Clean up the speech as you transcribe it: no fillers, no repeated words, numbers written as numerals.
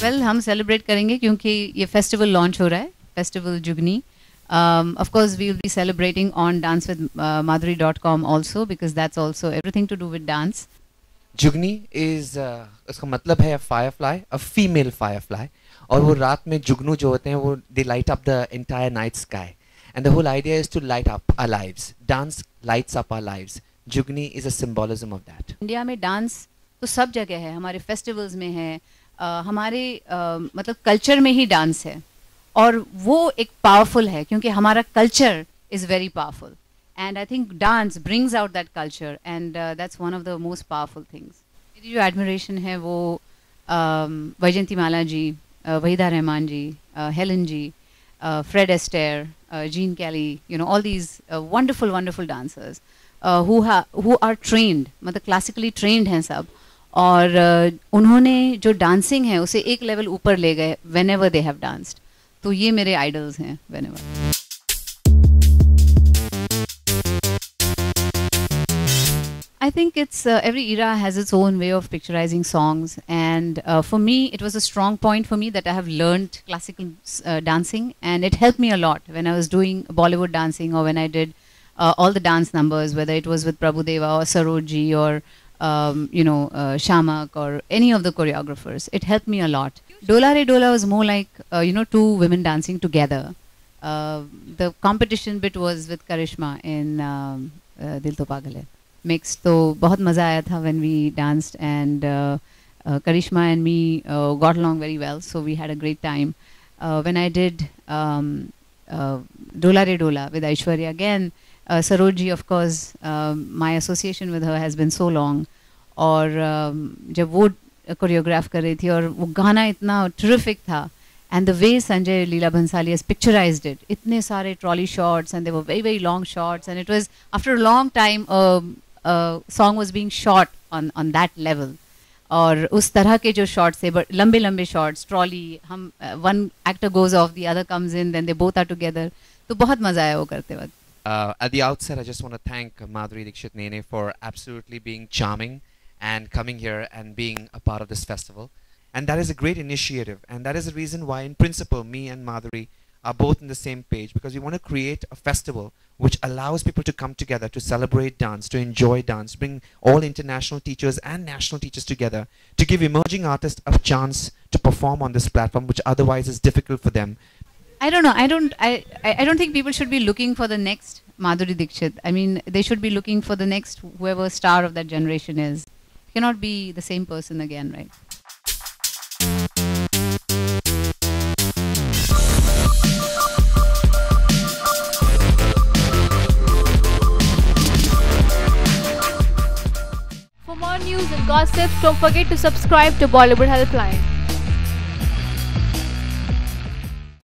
Well, हम celebrate करेंगे क्योंकि ये festival launch हो रहा है, Festival Jugni. Of course, we will be celebrating on dancewithmadhuri.com also because that's also everything to do with dance. Jugni is उसका मतलब है firefly, a female firefly. और वो रात में जुगनू जो होते हैं वो they light up the entire night sky. And the whole idea is to light up our lives. Dance lights up our lives. जुगनी is a symbolism of that. India में dance तो सब जगह है, हमारे फेस्टिवल्स में है, हमारे मतलब कल्चर में ही डांस है और वो एक पावरफुल है क्योंकि हमारा culture is very powerful. And I think dance brings out that culture and that's one of the most powerful things. मेरी जो admiration है वो वैजयंती माला जी, वहीदा रहमान जी, Helen ji, Fred Astaire, Gene Kelly, you know, all these wonderful, wonderful dancers who are trained, मतलब classically trained हैं सब और उन्होंने जो dancing है उसे एक level ऊपर ले गए whenever they have danced. तो ये मेरे idols हैं whenever. I think it's every era has its own way of picturizing songs, and for me, it was a strong point for me that I have learned classical dancing, and it helped me a lot when I was doing Bollywood dancing or when I did all the dance numbers, whether it was with Prabhudeva or Sarojji or Shamak or any of the choreographers. It helped me a lot. Dola Re Dola was more like two women dancing together. The competition bit was with Karishma in Dil To Pagal Hai. Mixed, तो बहुत मज़ा आया था when we danced and Karishma and me got along very well, so we had a great time. When I did Dola Re Dola with Aishwarya again, Sarojji, of course, my association with her has been so long. और जब वो choreograph कर रही थी और वो गाना इतना terrific था, and the way Sanjay Leela Bhansali has picturized it, इतने सारे trolley shots and they were very very long shots and it was after a long time song was being shot on that level. और उस तरह के जो shots थे, लंबे लंबे shots, trolley, हम one actor goes off, the other comes in, then they both are together. तो बहुत मजा आया वो करते वक्त. At the outset, I just want to thank Madhuri Dixit Nene for absolutely being charming and coming here and being a part of this festival. And that is a great initiative, and that is the reason why, in principle, me and Madhuri are both on the same page, because we want to create a festival which allows people to come together to celebrate dance, to enjoy dance, bring all international teachers and national teachers together to give emerging artists a chance to perform on this platform, which otherwise is difficult for them. I don't know. I don't think people should be looking for the next Madhuri Dixit. I mean, they should be looking for the next whoever star of that generation is. You cannot be the same person again, right? For more news and gossips, don't forget to subscribe to Bollywood Helpline.